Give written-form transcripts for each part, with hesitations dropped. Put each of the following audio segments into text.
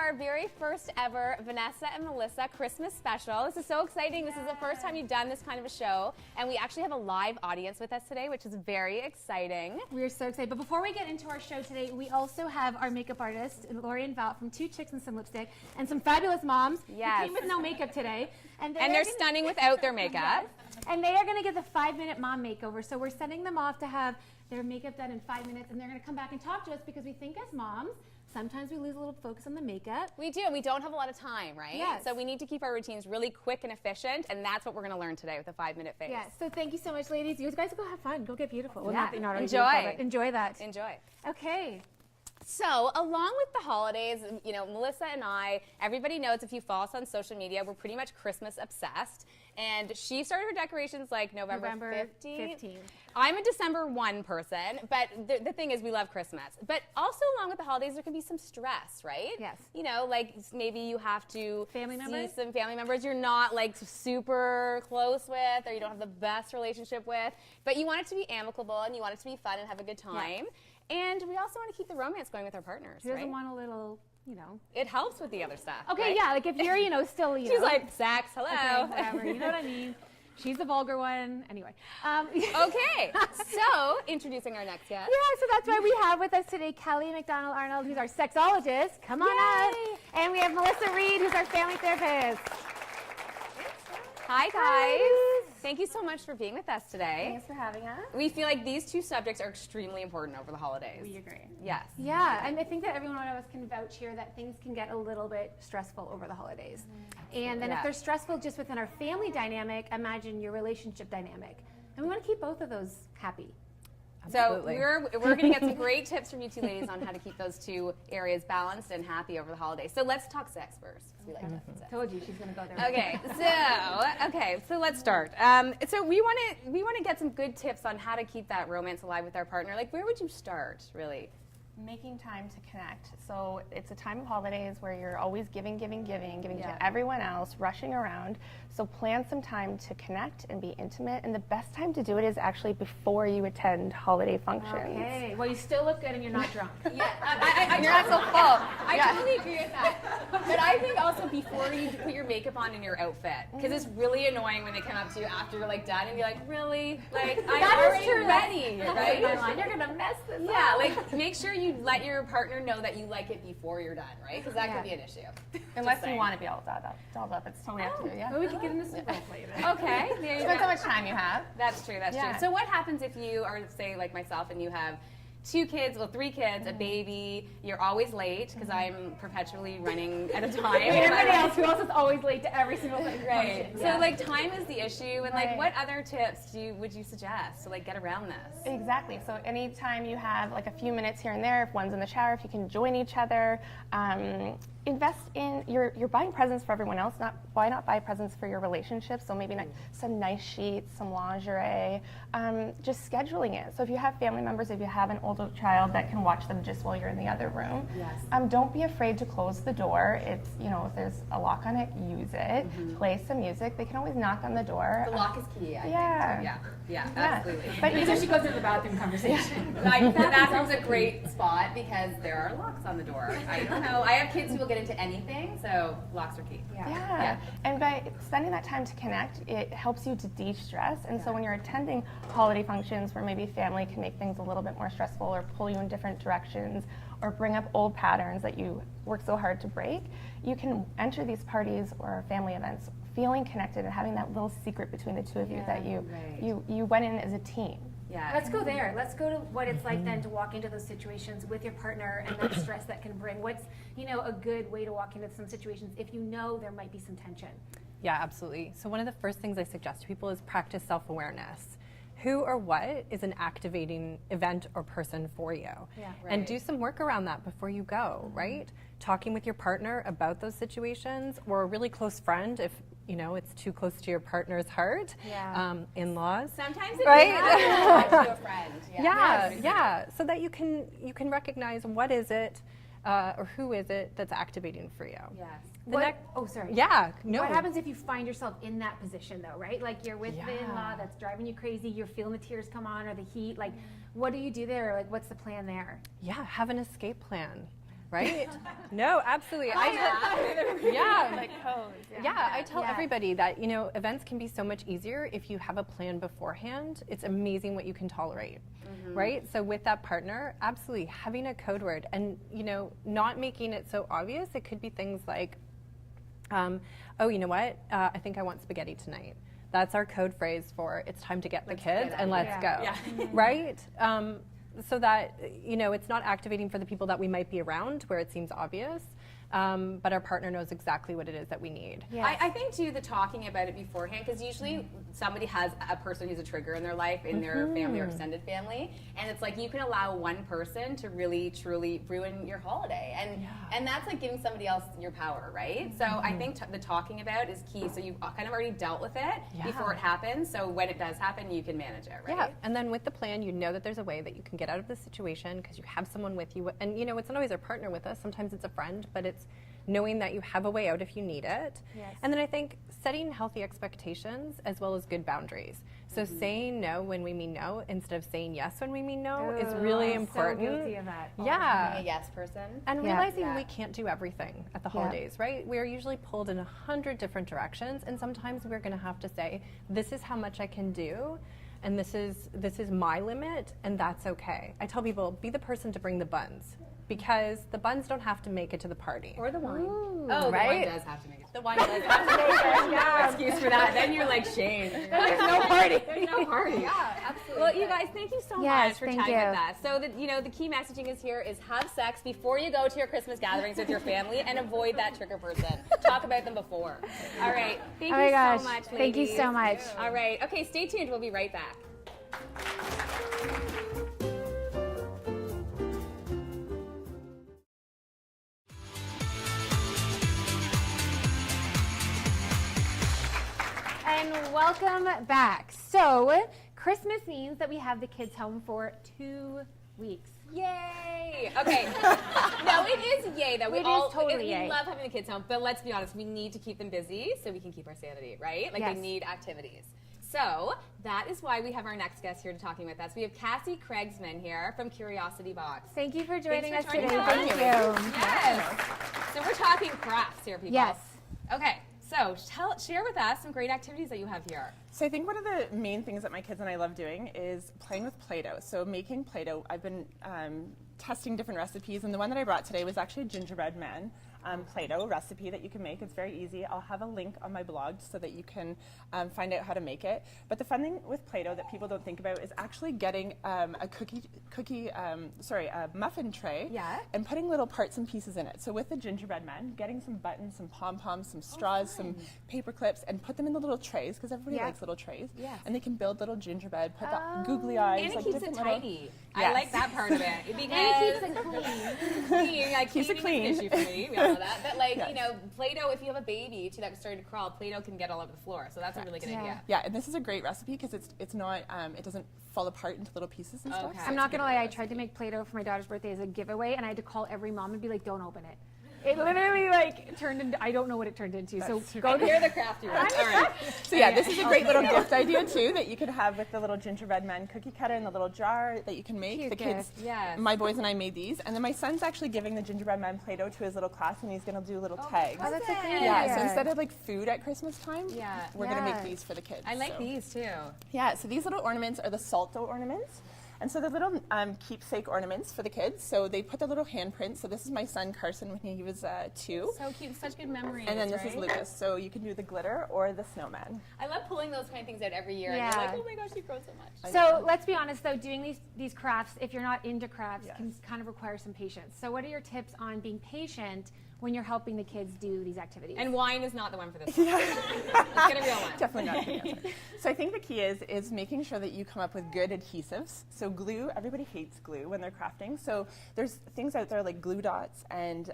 our very first ever Vanessa and Melissa Christmas special. This is so exciting. This is the first time you've done this kind of a show, and we actually have a live audience with us today, which is very exciting. We're so excited. But before we get into our show today, we also have our makeup artist, Lori and Val, from Two Chicks and Some Lipstick, and some fabulous moms who came with no makeup today. And they're stunning without their makeup. Yes. And they are going to get the 5-minute mom makeover. So we're sending them off to have their makeup done in 5 minutes, and they're going to come back and talk to us because we think as moms, sometimes we lose a little focus on the makeup. We do, and we don't have a lot of time, right? Yes. So we need to keep our routines really quick and efficient, and that's what we're going to learn today with the 5-minute phase. Yes. So thank you so much, ladies. You guys go have fun. Go get beautiful. Well, Yeah. not that you're not already Enjoy. beautiful, but enjoy that. Enjoy. Okay. So, along with the holidays, you know, Melissa and I, everybody knows if you follow us on social media, we're pretty much Christmas obsessed. And she started her decorations like November 15th. I'm a December 1 person, but the thing is we love Christmas. But also along with the holidays, there can be some stress, right? Yes. You know, like maybe you have to see some family members you're not like super close with or you don't have the best relationship with, but you want it to be amicable and you want it to be fun and have a good time. Yeah. And we also want to keep the romance going with our partners, Who doesn't want a little, you know. It helps with the other stuff. Okay, right? yeah, like if you're, still, She's like, sex, hello. Okay, whatever, you know what I mean? She's the vulgar one. Anyway. Okay, so introducing our next guest. Yeah, so that's why we have with us today Kelly McDonald-Arnold, who's our sexologist. Come on up. And we have Melissa Reed, who's our family therapist. Hi, guys. Hi. Thank you so much for being with us today. Thanks for having us. We feel like these two subjects are extremely important over the holidays. We agree. Yes. Yeah, and I think that every one of us can vouch here that things can get a little bit stressful over the holidays. And then if they're stressful just within our family dynamic, imagine your relationship dynamic. And we want to keep both of those happy. Absolutely. So we're going to get some great tips from you two ladies on how to keep those two areas balanced and happy over the holidays. So let's talk sex first. We like sex. Told you she's going to go there. Okay, so let's start. So we want to get some good tips on how to keep that romance alive with our partner. Like, where would you start, really? Making time to connect. So it's a time of holidays where you're always giving to everyone else, rushing around. So plan some time to connect and be intimate. And the best time to do it is actually before you attend holiday functions. Okay. Well, you still look good and you're not drunk. Yeah, you're not so full. I totally agree with that. But I think also before you put your makeup on in your outfit, because it's really annoying when they come up to you after you're like done and be like, really? Like, I'm already ready, right? You're gonna mess this up. Yeah, like make sure you let your partner know that you like it before you're done, right? Because that could be an issue. Unless you want to be all dolled up, it's totally up to you. Yeah. Well, we can get into some role play then. Okay, there you go. Depends how much time you have. That's true. That's true. So what happens if you are, say, like myself, and you have 2 kids, well, 3 kids, a baby, you're always late because I'm perpetually running at a time. Everybody else who else is always late to every single thing. Right. So like time is the issue, and like what other tips would you suggest to like get around this? Exactly. So anytime you have like a few minutes here and there, if one's in the shower, if you can join each other, invest in you're buying presents for everyone else. Why not buy presents for your relationship? So maybe some nice sheets, some lingerie, just scheduling it. So if you have family members, if you have an older child that can watch them just while you're in the other room, don't be afraid to close the door. It's if there's a lock on it, use it. Play some music. They can always knock on the door. The lock is key. I think. Yeah, absolutely. But usually she goes to the bathroom conversation. The bathroom's a great spot because there are locks on the door. I don't know. I have kids who will get into anything, so locks are key. Yeah. And by spending that time to connect, it helps you to de-stress. And so when you're attending holiday functions where maybe family can make things a little bit more stressful or pull you in different directions or bring up old patterns that you work so hard to break, you can enter these parties or family events feeling connected and having that little secret between the two of you that you went in as a team. Yeah. Let's go there. Let's go to what it's like then to walk into those situations with your partner and that stress that can bring. What's, a good way to walk into some situations if there might be some tension? Yeah, absolutely. So one of the first things I suggest to people is practice self-awareness. Who or what is an activating event or person for you? Yeah. And do some work around that before you go, right? Talking with your partner about those situations, or a really close friend if it's too close to your partner's heart. In-laws. Sometimes it's right? to a friend. Yeah. So that you can recognize what is it or who is it that's activating for you. Yes. Sorry. Yeah. No. What happens if you find yourself in that position though, right? Like you're with the in-law that's driving you crazy, you're feeling the tears come on or the heat. Like, what do you do there? Like, what's the plan there? Yeah, have an escape plan. right? No, absolutely. Yeah. Like codes. Yeah, I tell everybody that, you know, events can be so much easier if you have a plan beforehand. It's amazing what you can tolerate, right? So with that partner, absolutely having a code word and, you know, not making it so obvious. It could be things like, oh, you know what? I think I want spaghetti tonight. That's our code phrase for it's time to get the kids and let's go, right? So that, you know, it's not activating for the people that we might be around where it seems obvious, but our partner knows exactly what it is that we need. Yes. I think, too, the talking about it beforehand, because usually somebody has a person who's a trigger in their life, in their family or extended family, and it's like you can allow one person to really, truly ruin your holiday. And that's like giving somebody else your power, right? So I think the talking about is key. So you've kind of already dealt with it before it happens, so when it does happen, you can manage it, right? Yeah, and then with the plan, you know that there's a way that you can get out of the situation because you have someone with you. And, you know, it's not always our partner with us. Sometimes it's a friend, but it's knowing that you have a way out if you need it. Yes. And then I think setting healthy expectations as well as good boundaries. So saying no when we mean no instead of saying yes when we mean no is really important. So guilty of that. Yeah. Being a yes person. And realizing we can't do everything at the holidays, right? We're usually pulled in 100 different directions, and sometimes we're going to have to say, this is how much I can do, and this is my limit, and that's okay. I tell people, be the person to bring the buns, because the buns don't have to make it to the party. Or the wine. Ooh. Oh, right? the wine does have to make it. The wine does have to make it. No excuse for that. Then you're like, shame. There's no party. There's no party. Yeah, absolutely. Well, you guys, thank you so Yes, much for thank chatting you. with us. So, the key messaging is here is have sex before you go to your Christmas gatherings with your family and avoid that trigger person. Talk about them before. All right. Thank you so much, ladies. Thank you so much. All right. Okay, stay tuned. We'll be right back. And welcome back. So, Christmas means that we have the kids home for 2 weeks. Yay! Okay. No, it is yay though. It is totally yay. We love having the kids home, but let's be honest, we need to keep them busy so we can keep our sanity, right? Like Yes. they need activities. So that is why we have our next guest here to talking with us. We have Cassie Craigsman here from Curiosity Box. Thank you for joining us Thanks for today. joining Thank us. you. Yes. So we're talking crafts here, people. Yes. Okay. So share with us some great activities that you have here. So I think one of the main things that my kids and I love doing is playing with Play-Doh. So making Play-Doh, I've been testing different recipes, and the one that I brought today was actually a gingerbread man Play-Doh recipe that you can make. It's very easy. I'll have a link on my blog so that you can find out how to make it. But the fun thing with Play-Doh that people don't think about is actually getting a muffin tray and putting little parts and pieces in it. So with the gingerbread man, getting some buttons, some pom-poms, some straws, some paper clips, and put them in the little trays, because everybody likes little trays. Yes. And they can build little gingerbread, put the googly eyes. And it like keeps it tidy. Yes. I like that part of it. Because And it keeps it clean. clean. Like, Keeps it cleaning is clean. an issue for me. We all know that. But like, you know, Play-Doh, if you have a baby too that's starting to crawl, Play-Doh can get all over the floor. So that's a really good idea. Yeah, and this is a great recipe because it's not it doesn't fall apart into little pieces and stuff. Okay. So I'm not gonna lie, I tried to make Play-Doh for my daughter's birthday as a giveaway, and I had to call every mom and be like, "Don't open it." It literally like turned into, I don't know what it turned into. So Go hear the crafty one. All right. So yeah, this is a great little gift idea too that you could have with the little gingerbread man cookie cutter and the little jar that you can make. Cute the kids, gift. Yes. my boys and I made these, and then my son's actually giving the gingerbread man Play-Doh to his little class, and he's gonna do little tags. Oh, that's a great Yeah, idea. so instead of like food at Christmas time, Yeah. we're gonna make these for the kids. I like so. these too. Yeah, so these little ornaments are the salt dough ornaments. And so the little keepsake ornaments for the kids. So they put the little handprints. So this is my son Carson when he was 2. So cute. Such good memories. And then this right? is Lucas. So you can do the glitter or the snowman. I love pulling those kind of things out every year. Yeah. And you're like, oh my gosh, you've grown so much. So let's be honest though, doing these crafts, if you're not into crafts, can kind of require some patience. So what are your tips on being patient when you're helping the kids do these activities? And wine is not the one for this one. Let's get a real one. Definitely not the answer. So I think the key is making sure that you come up with good adhesives. So glue, everybody hates glue when they're crafting. So there's things out there like glue dots, and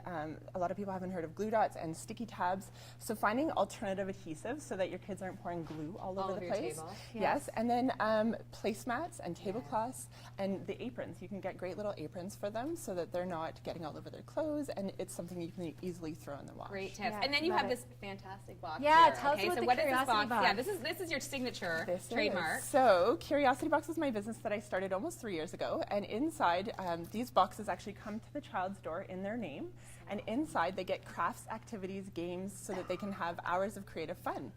a lot of people haven't heard of glue dots and sticky tabs. So finding alternative adhesives so that your kids aren't pouring glue all over the your place. table. Yes, and then placemats and tablecloths and the aprons. You can get great little aprons for them so that they're not getting all over their clothes, and it's something you can easily throw in the wash. Great tips. Yeah, and then you love have it. this fantastic box Yeah, here. tell us okay, about so the what is this Curiosity box? box. Yeah, this is your signature This trademark. is. So Curiosity Box is my business that I started almost 3 years ago, and inside these boxes actually come to the child's door in their name, and inside they get crafts, activities, games, so that they can have hours of creative fun.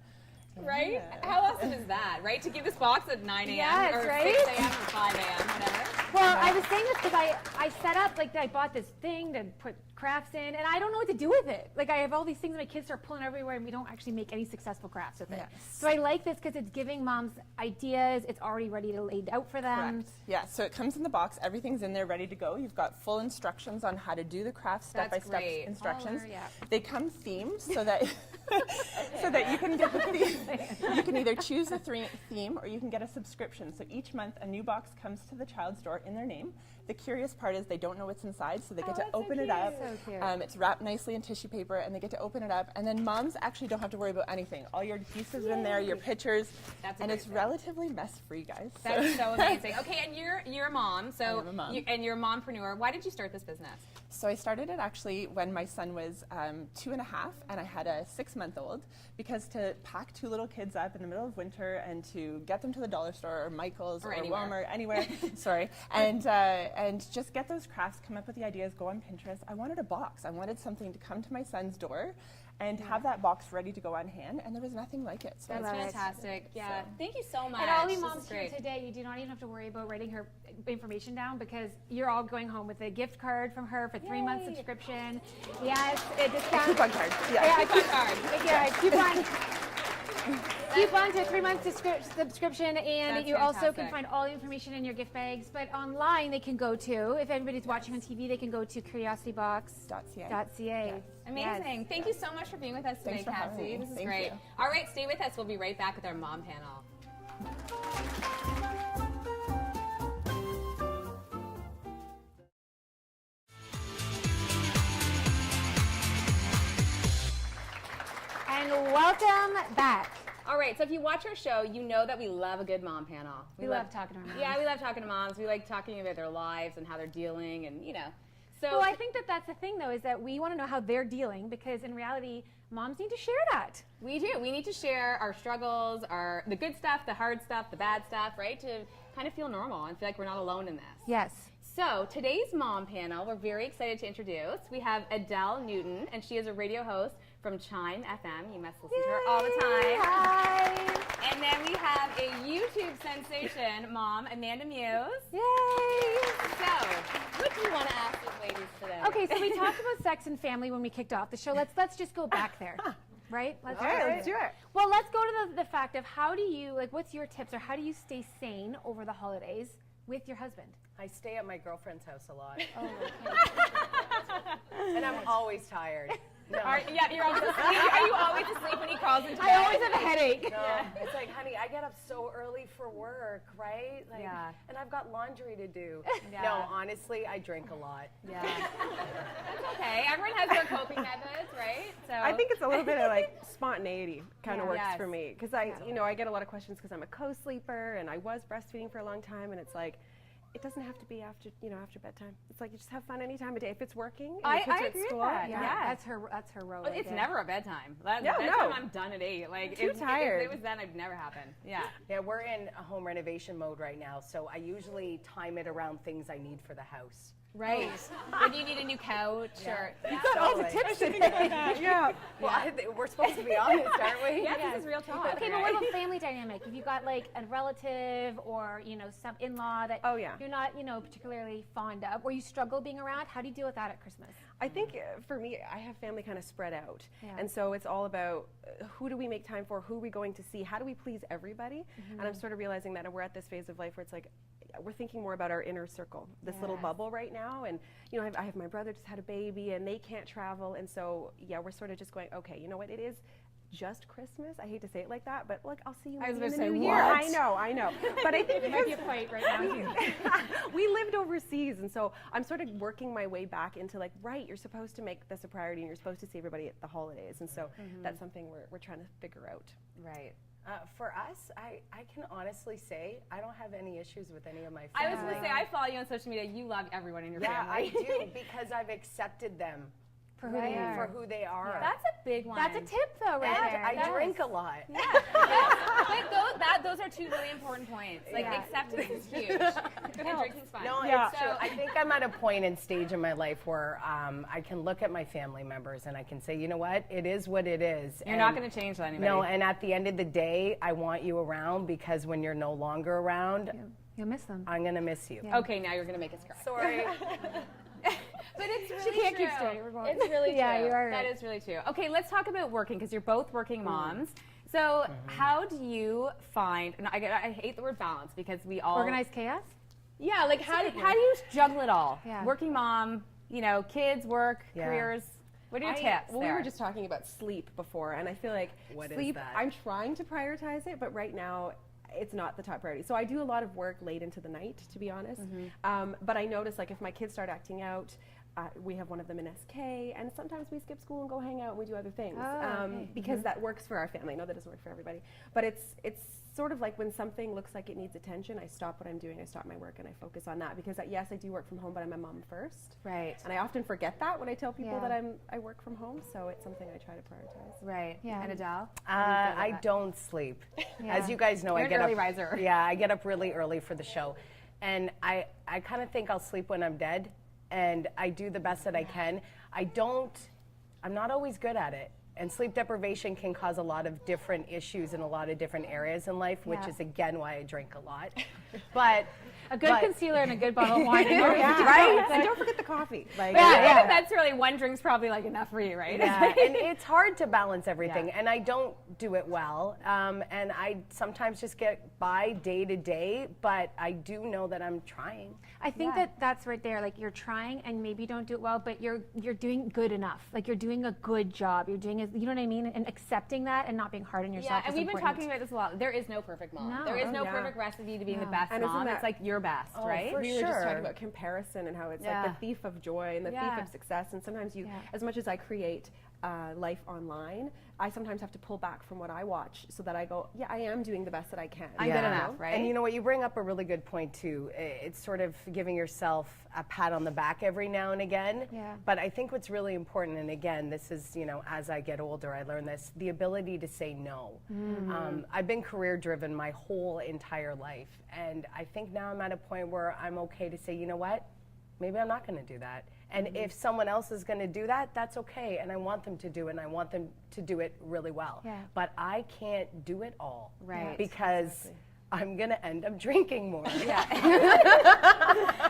Right? Yeah. How awesome is that, right? To give this box at 9 a.m. Yes, or right? 6 a.m. or 5 a.m., whatever. Well, I was saying this because I set up, like, I bought this thing to put crafts in, and I don't know what to do with it. Like, I have all these things my kids start pulling everywhere, and we don't actually make any successful crafts with it. Yes. So I like this because it's giving moms ideas. It's already ready to laid out for them. Correct. Yeah, so it comes in the box. Everything's in there ready to go. You've got full instructions on how to do the craft, step-by-step great. instructions. Color, yeah. They come themed so that so that you can get the theme. You can either choose a theme or you can get a subscription. So each month a new box comes to the child's door in their name. The curious part is they don't know what's inside, so they get to open it up. So cute. It's wrapped nicely in tissue paper, and they get to open it up. And then moms actually don't have to worry about anything. All your adhesives are in there, your pictures, That's a and great it's thing. relatively mess-free, guys. That's so amazing. Okay, and you're a mom, so I am a mom. and you're a mompreneur. Why did you start this business? So I started it actually when my son was 2.5, and I had a 6-month-old, because to pack 2 little kids up in the middle of winter and to get them to the dollar store or Michael's or anywhere. Walmart, anywhere, sorry, and just get those crafts, come up with the ideas, go on Pinterest. I wanted a box. I wanted something to come to my son's door and have that box ready to go on hand, and there was nothing like it. So That's love it. fantastic. Yeah, So- thank you so much. And all you This moms is here great. today, you do not even have to worry about writing her information down because you're all going home with a gift card from her for 3-month Yay. subscription. Yes, a discount. coupon card. Yeah, Coupon card. yeah, coupon to a 3-month subscription, and That's you also can fantastic. find all the information in your gift bags. But online, they can go to, if anybody's watching on TV, they can go to curiositybox.ca. Yes. Amazing. Thank you so much for being with us today, Thanks for having Cassie. me. This is Thank great. you. All right, stay with us. We'll be right back with our mom panel. And welcome back. All right, so if you watch our show, you know that we love a good mom panel. We love talking to our moms. Yeah, we love talking to moms. We like talking about their lives and how they're dealing, and So Well, I think that that's the thing, though, is that we want to know how they're dealing because in reality, moms need to share that. we do. We need to share our struggles, the good stuff, the hard stuff, the bad stuff, right? To kind of feel normal and feel like we're not alone in this. Yes. So today's mom panel, we're very excited to introduce. We have Adele Newton, and she is a radio host from Chime FM. You must listen to her all the time. Hi. And then we have a YouTube sensation mom, Amanda Muse. Yay. So, what do you want to ask these ladies today? Okay, so we talked about sex and family when we kicked off the show. Let's just go back there. Right? Let's All right, let's do it. Well, let's go to the fact of how do you, what's your tips or how do you stay sane over the holidays with your husband? I stay at my girlfriend's house a lot, Oh, and I'm always tired. No, You're always asleep. Are you always asleep when he crawls into bed? I always have a headache. no. It's like, honey, I get up so early for work, right? Like, Yeah. and I've got laundry to do. Yeah. No, honestly, I drink a lot. Yeah. That's okay. Everyone has their coping methods, right? So I think it's a little bit of like spontaneity kind of works Yes. for me because I get a lot of questions because I'm a co-sleeper and I was breastfeeding for a long time and it's like it doesn't have to be after bedtime. It's like you just have fun any time of day if it's working. And I your kids are at agree with school, that. Yeah, Yeah. that's her role. Well, right it's there. never a bedtime. Bedtime, no. I'm done at 8. Like Too tired. If it was then, it'd never happen. Yeah. Yeah, we're in a home renovation mode right now, so I usually time it around things I need for the house. Right. When you need a new couch or You've got all the tips today. Yeah. Well, we're supposed to be honest, aren't we? yes, this is real talk. Okay, but what about family dynamic? If you got like a relative or some in-law that Oh, yeah. you're not particularly fond of, or you struggle being around, how do you deal with that at Christmas? I think for me, I have family kind of spread out. Yeah. And so it's all about who do we make time for, who are we going to see, how do we please everybody? And I'm sort of realizing that we're at this phase of life where it's like, we're thinking more about our inner circle, this little Yes. bubble right now. And, I have my brother just had a baby and they can't travel. And so, yeah, we're sort of just going, okay, you know what, it is just Christmas. I hate to say it like that, but like, I'll see you I was maybe in gonna the say, new year. what? I know. But I think There might be a fight right now. we lived overseas, and so I'm sort of working my way back into like, right, you're supposed to make this a priority, and you're supposed to see everybody at the holidays, and so that's something we're trying to figure out. Right. For us, I can honestly say I don't have any issues with any of my family. I was going to say, I follow you on social media. You love everyone in your Yeah, family. I do because I've accepted them for who they are. For who they are. That's a big one. That's a tip, though, right there. I drink a lot. But those are two really important points. Like acceptance is huge. And drinking's fun. No, it's true. I think I'm at a point and stage in my life where I can look at my family members and I can say, you know what, it is what it is. You're not going to change that anybody. No, and at the end of the day, I want you around because when you're no longer around, You'll miss them. I'm going to miss you. Yeah. Okay, now you're going to make us cry. Sorry. But it's really She can't true. keep straight. We're going. It's really true. Yeah, you are right. That is really true. Okay, let's talk about working because you're both working moms. So how do you find, and I hate the word balance because we all. Organized chaos? Yeah, like how do you juggle it all? Yeah. Working mom, kids, work, careers. What are your tips Well, there? we were just talking about sleep before, and I feel like What is sleep, that? I'm trying to prioritize it, but right now it's not the top priority. So I do a lot of work late into the night, to be honest. But I notice, like, if my kids start acting out, we have one of them in SK, and sometimes we skip school and go hang out and we do other things because that works for our family. I know that doesn't work for everybody, but it's sort of like when something looks like it needs attention, I stop what I'm doing, I stop my work, and I focus on that because yes, I do work from home, but I'm a mom first. Right. And I often forget that when I tell people that I work from home, so it's something I try to prioritize. Right. Yeah. And Adele? I don't sleep. As you guys know, You're I get an early up. riser. Yeah, I get up really early for the show, and I kind of think I'll sleep when I'm dead, and I do the best that I can. I'm not always good at it. And sleep deprivation can cause a lot of different issues in a lot of different areas in life, which is again why I drink a lot. But A good concealer and a good bottle of wine. right? And don't forget the coffee. Like, I think that's really one drink's probably like enough for you, right? Yeah, and it's hard to balance everything, and I don't do it well. And I sometimes just get by day to day, but I do know that I'm trying. I think that's right there. Like you're trying and maybe you don't do it well, but you're doing good enough. Like you're doing a good job. You're doing you know what I mean? And accepting that and not being hard on yourself. Yeah, and we've been talking about this a lot. There is no perfect mom. No. There is no perfect recipe to being the best And isn't mom. that- It's like your best, right? for we were just sure. talking about comparison and how it's like the thief of joy and the thief of success. And sometimes as much as I create life online, I sometimes have to pull back from what I watch so that I go, yeah, I am doing the best that I can. I'm good enough, right? And you know what, you bring up a really good point too. It's sort of giving yourself a pat on the back every now and again. Yeah. But I think what's really important, and again, this is, as I get older, I learn this, the ability to say no. I've been career driven my whole entire life. And I think now I'm at a point where I'm okay to say, you know what, maybe I'm not going to do that. And if someone else is going to do that, that's okay. And I want them to do it, and I want them to do it really well. Yeah. But I can't do it all. Right. Because I'm going to end up drinking more. Yeah.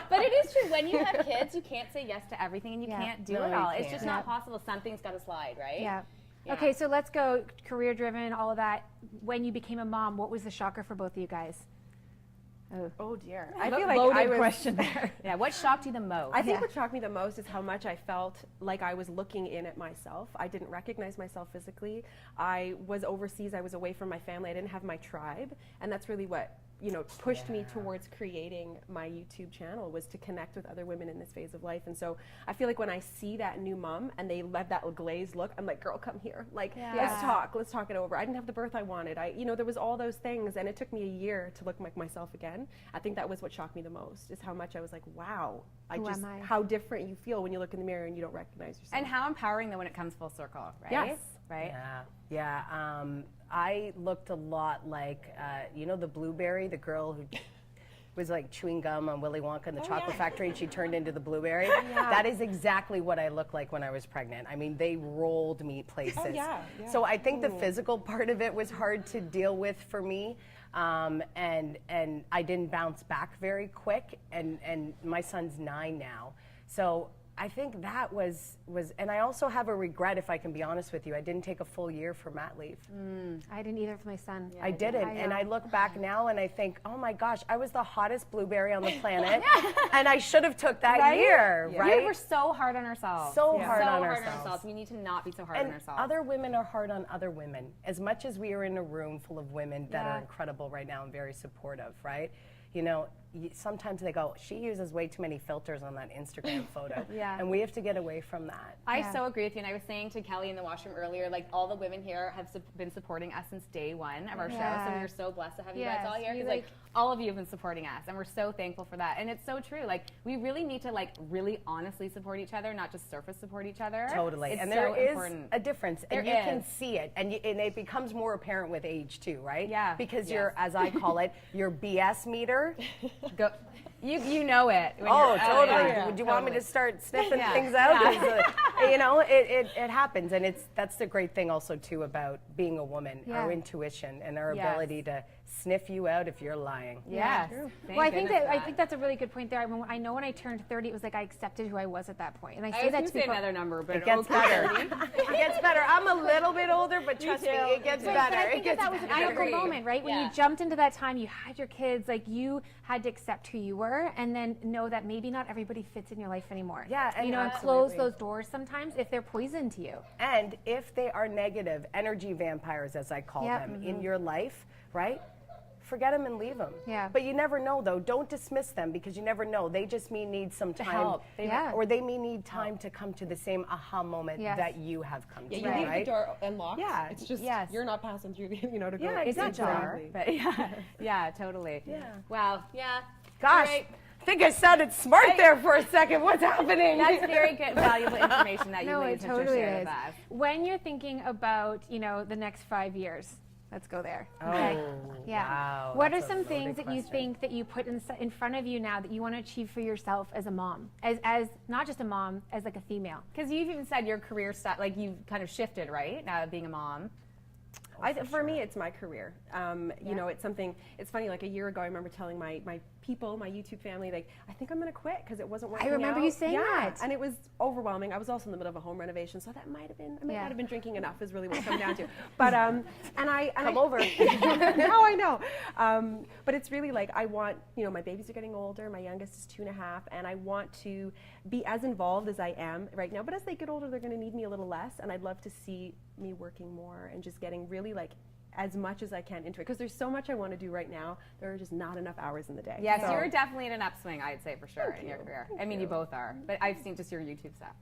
But it is true. When you have kids, you can't say yes to everything, and you can't do No, it you all. It's can't. just not possible. Something's got to slide, right? Yeah. Yeah. Okay, so let's go career driven, all of that. When you became a mom, what was the shocker for both of you guys? Oh dear. I feel like Loaded I was, question there. Yeah. What shocked you the most? I think what shocked me the most is how much I felt like I was looking in at myself. I didn't recognize myself physically. I was overseas. I was away from my family. I didn't have my tribe. And that's really what pushed me towards creating my YouTube channel, was to connect with other women in this phase of life. And so I feel like when I see that new mom and they let that glazed look, I'm like, girl, come here. Like, let's talk it over. I didn't have the birth I wanted. There was all those things, and it took me a year to look like myself again. I think that was what shocked me the most, is how much I was like, wow, how different you feel when you look in the mirror and you don't recognize yourself. And how empowering though when it comes full circle, right? Yes. Right? Yeah. I looked a lot like, the Blueberry, the girl who was like chewing gum on Willy Wonka in the Chocolate Factory, and she turned into the Blueberry. That is exactly what I looked like when I was pregnant. I mean, they rolled me places. So I think the physical part of it was hard to deal with for me. And I didn't bounce back very quick, and my son's 9 now. So I think that was, and I also have a regret, if I can be honest with you. I didn't take a full year for mat leave. I didn't either for my son. I didn't, and I look back now and I think, oh my gosh, I was the hottest blueberry on the planet, and I should have took that year, right? We're so hard on ourselves. So hard on ourselves. We need to not be so hard And on ourselves. other women are hard on other women. As much as we are in a room full of women that are incredible right now and very supportive, right? sometimes they go, she uses way too many filters on that Instagram photo. Yeah. And we have to get away from that. I so agree with you, and I was saying to Kelly in the washroom earlier, like all the women here have been supporting us since day one of our show, so we're so blessed to have you guys all here, because like all of you have been supporting us, and we're so thankful for that. And it's so true, like we really need to like really honestly support each other, not just surface support each other. Totally. It's and so there is important. a difference, and you can see it, and it becomes more apparent with age too, right? Yeah. Because you're, as I call it, your BS meter. You know it. Oh, totally. Would you want me to start sniffing things out? 'Cause, you know, it happens, and that's the great thing also too about being a woman, our intuition and our ability to sniff you out if you're lying. Yes. Well, I think that's a really good point there. I know when I turned 30, it was like I accepted who I was at that point, and I say that to people. Another number, but it gets better. It gets better. I'm a little bit older, but trust me, it gets better. But I think that was a critical moment, right? When you jumped into that time, you had your kids, like you had to accept who you were, and then know that maybe not everybody fits in your life anymore. Yeah, and and close those doors sometimes if they're poison to you. And if they are negative energy vampires, as I call them, in your life, right? Forget them and leave them. Yeah. But you never know, though. Don't dismiss them, because you never know. They just may need some time. Or they may need time to come to the same aha moment that you have come to. You leave the door unlocked. Yeah. It's just you're not passing through, to go. Yeah, exactly. But yeah, totally. Yeah. Wow. Yeah. Gosh. I think I sounded smart there for a second. What's happening? That's very good, valuable information that you ladies have just shared with us. When you're thinking about, the next 5 years, let's go there. Okay. Wow. What are some things that you think that you put in front of you now that you want to achieve for yourself as a mom, as not just a mom, as like a female? Because you've even said your career like you've kind of shifted, right? Now being a mom. For me, it's my career. It's something, it's funny, like a year ago, I remember telling my people, my YouTube family, like, I think I'm going to quit because it wasn't working out. I remember you saying that. And it was overwhelming. I was also in the middle of a home renovation, so that might have been, I might not have been drinking enough is really what it comes down to. But, Come over. Now I know. But it's really like, I want, my babies are getting older. My youngest is 2.5, and I want to be as involved as I am right now. But as they get older, they're going to need me a little less, and I'd love to see me working more and just getting really like as much as I can into it, because there's so much I want to do right now. There are just not enough hours in the day. Yes, you're definitely in an upswing, I'd say, for sure, in your career. I mean, you both are, but I've seen just your YouTube stuff.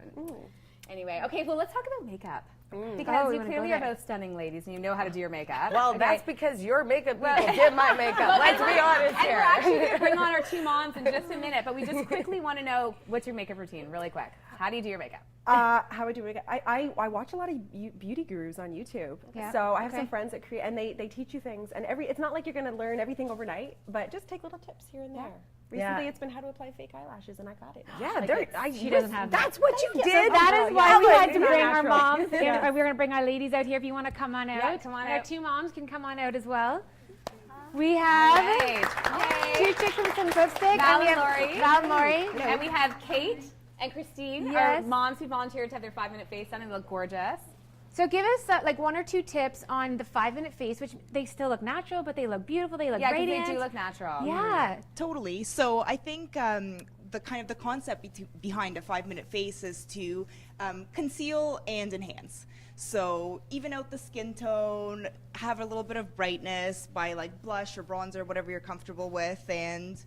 Anyway, okay, well, let's talk about makeup. Because you clearly are both stunning ladies, and you know how to do your makeup. Well, that's because your makeup people did my makeup. Let's be honest here. And we're actually going to bring on our two moms in just a minute, but we just quickly want to know, what's your makeup routine, really quick? How do you do your makeup? How I do makeup? I watch a lot of beauty gurus on YouTube. Yeah. So I have some friends that create, and they teach you things. And it's not like you're going to learn everything overnight, but just take little tips here and there. Recently, it's been how to apply fake eyelashes, and I got it. Yeah, she doesn't have that. That's what you did. So that is why we had to bring our moms. We're going to bring our ladies out here. If you want to come on out, Yeah, come on out. Our two moms can come on out as well. We have two chicks from some lipstick. Val and Lori. Lori. And we have Kate and Christine, our moms who volunteered to have their 5-minute face done and look gorgeous. So give us like 1 or 2 tips on the 5-minute face, which they still look natural, but they look beautiful. They look radiant. Yeah, they do look natural. Yeah. Totally. So I think the concept behind a 5-minute face is to conceal and enhance. So even out the skin tone, have a little bit of brightness by like blush or bronzer, whatever you're comfortable with, and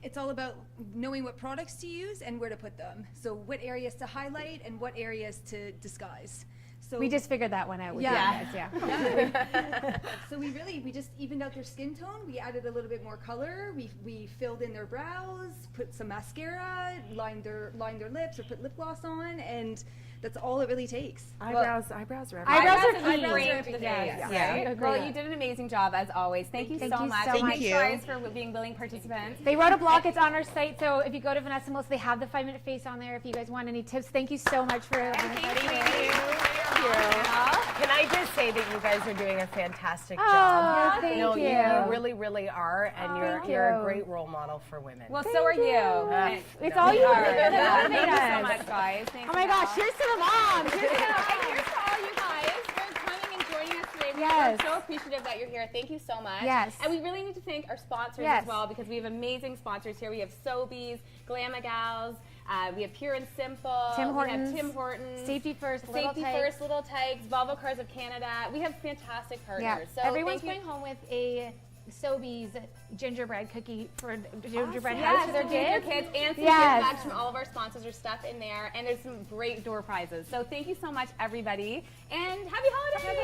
it's all about knowing what products to use and where to put them. So what areas to highlight and what areas to disguise. So we just figured that one out with you guys, So we just evened out their skin tone. We added a little bit more color. We filled in their brows, put some mascara, lined their lips, or put lip gloss on, and that's all it really takes. Eyebrows are everything. Eyebrows are key. Eyebrows are the face. Well, you did an amazing job as always. Thank you so much. Thank you guys for being willing participants. They wrote a blog. It's on our site. So if you go to Vanessa+Melissa, they have the 5-minute face on there. If you guys want any tips, thank you so much for. Thank you. Can I just say that you guys are doing a fantastic job? Thank No, you. you really, really are, and you're a great role model for women. Well, so are you. It's all you. Thank you so much, guys. Oh my gosh! Cheers to the moms. And here's to all you guys for coming and joining us today. We're so appreciative that you're here. Thank you so much. Yes. And we really need to thank our sponsors as well, because we have amazing sponsors here. We have Sobeys, Glamagals, we have Pure and Simple, Tim Hortons, we have Tim Hortons, Safety First, Little Tags, Volvo Cars of Canada. We have fantastic partners. Yeah. So Everyone's going home with a Sobeys gingerbread cookie for gingerbread Yes, house for their their kids. kids and some Yes. gift bags from all of our sponsors are stuff in there, and there's some great door prizes. So thank you so much, everybody, and happy holidays!